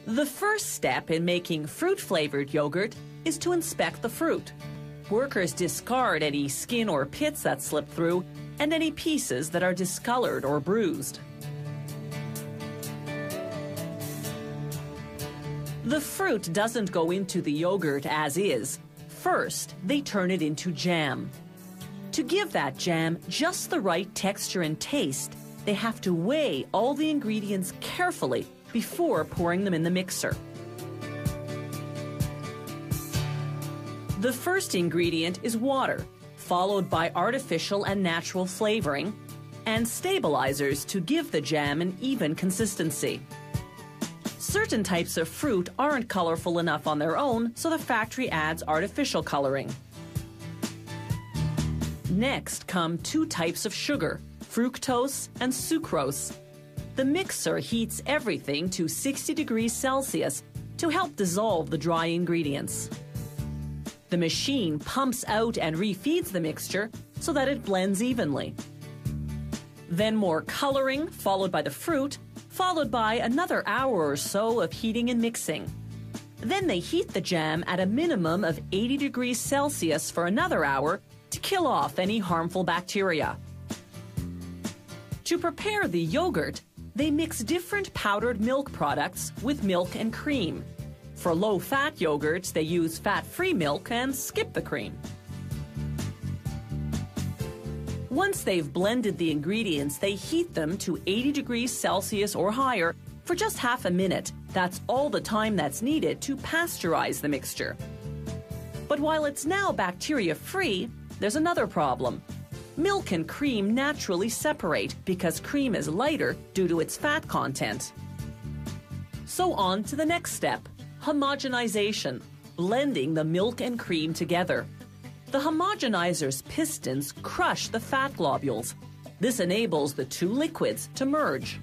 The first step in making fruit-flavored yogurt is to inspect the fruit. Workers discard any skin or pits that slip through and any pieces that are discolored or bruised. The fruit doesn't go into the yogurt as is. First, they turn it into jam. To give that jam just the right texture and taste, they have to weigh all the ingredients carefully before pouring them in the mixer. The first ingredient is water, followed by artificial and natural flavoring, and stabilizers to give the jam an even consistency. Certain types of fruit aren't colorful enough on their own, so the factory adds artificial coloring. Next come two types of sugar, fructose and sucrose. The mixer heats everything to 60 degrees Celsius to help dissolve the dry ingredients. The machine pumps out and refeeds the mixture so that it blends evenly. Then more coloring, followed by the fruit, followed by another hour or so of heating and mixing. Then they heat the jam at a minimum of 80 degrees Celsius for another hour to kill off any harmful bacteria. To prepare the yogurt, they mix different powdered milk products with milk and cream. For low-fat yogurts, they use fat-free milk and skip the cream. Once they've blended the ingredients, they heat them to 80 degrees Celsius or higher for just half a minute. That's all the time that's needed to pasteurize the mixture. But while it's now bacteria-free, there's another problem. Milk and cream naturally separate because cream is lighter due to its fat content. So on to the next step. Homogenization, blending the milk and cream together. The homogenizer's pistons crush the fat globules. This enables the two liquids to merge.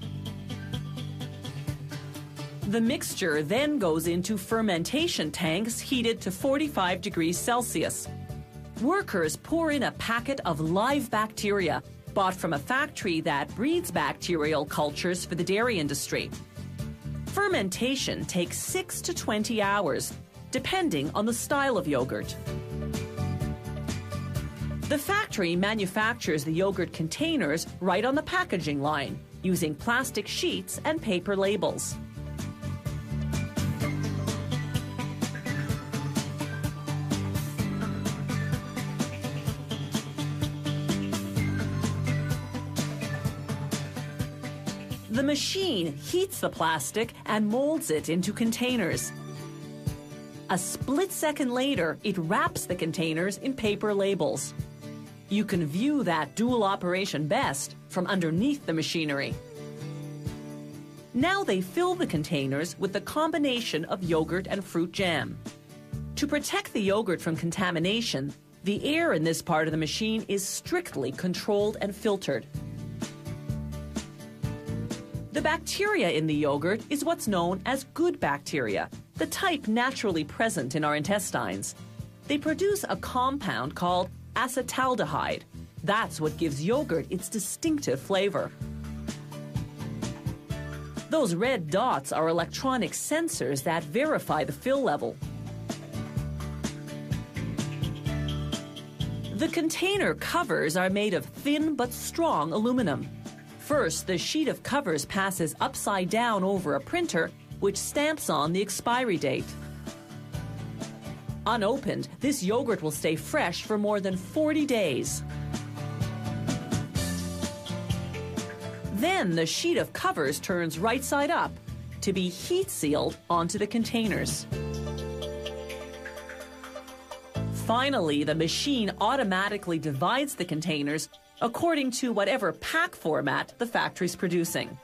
The mixture then goes into fermentation tanks heated to 45 degrees Celsius. Workers pour in a packet of live bacteria bought from a factory that breeds bacterial cultures for the dairy industry. Fermentation takes 6 to 20 hours, depending on the style of yogurt. The factory manufactures the yogurt containers right on the packaging line, using plastic sheets and paper labels. The machine heats the plastic and molds it into containers. A split second later, it wraps the containers in paper labels. You can view that dual operation best from underneath the machinery. Now they fill the containers with the combination of yogurt and fruit jam. To protect the yogurt from contamination, the air in this part of the machine is strictly controlled and filtered. The bacteria in the yogurt is what's known as good bacteria, the type naturally present in our intestines. They produce a compound called acetaldehyde. That's what gives yogurt its distinctive flavor. Those red dots are electronic sensors that verify the fill level. The container covers are made of thin but strong aluminum. First, the sheet of covers passes upside down over a printer, which stamps on the expiry date. Unopened, this yogurt will stay fresh for more than 40 days. Then the sheet of covers turns right side up to be heat sealed onto the containers. Finally, the machine automatically divides the containers according to whatever pack format the factory's producing.